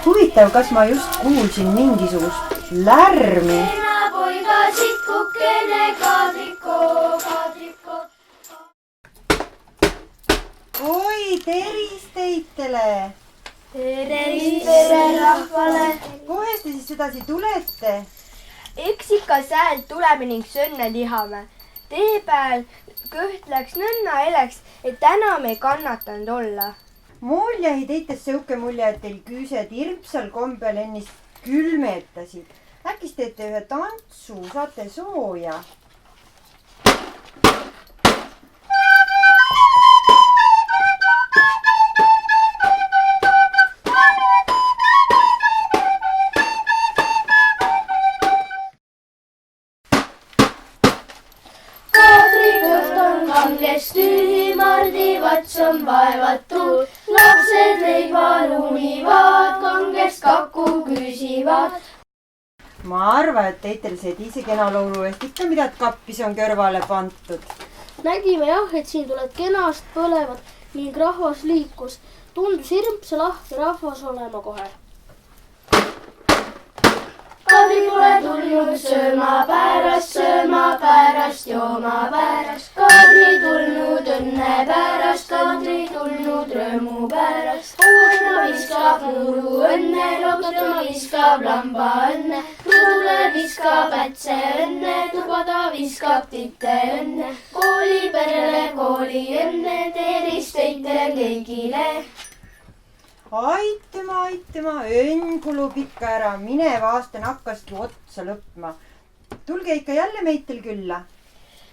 Huvitav, kas ma just kuulsin mingisugust lärmi? Oi, tervist teitele! Tervist pererahvale! Kohest te siis sedasi tulete? Eks ikka säält tuleme ning sõnne lihame. Tee peal kõht läks nõnna eleks, et täna me ei kannatanud olla. Mul jäi teites siuke mulje, et teil küüsed hirmsal kombel ennist külmetasid. Äkki teete ühe tantsu, saate sooja? Kangest tühi, Mardi vats on vaevatud, lapsed leiva lunivad, kangest kaku küsivad. Ma arvan, et teitel see ise kena laulu eest ikka midagi kappis on kõrvale pantud. Nägime jah, et siin tuled kenast põlevad ning rahvas liikus. Tundus hirmsa lahke rahvas olema kohe. Kadri pole tulnud sööma pärast, jooma pärast. Kadri tulnud õnne pärast, Kadri tulnud rõõmu pärast. Õuna viskab muru õnne, lootma viskab lamba õnne. Rõdule viskab ätse õnne, tubada viskab titte õnne. Kooli perele kooli õnne, tervist teitele kõigile. Aitüma, õnn kulub ikka ära, minev aasta nakkaski otsa lõppma. Tulge ikka jälle meitel külla.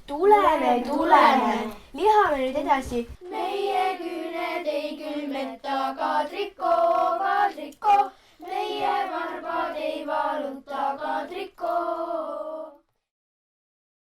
Tuleme. Lihame nüüd edasi. Meie küüned ei külmeta, Kadriko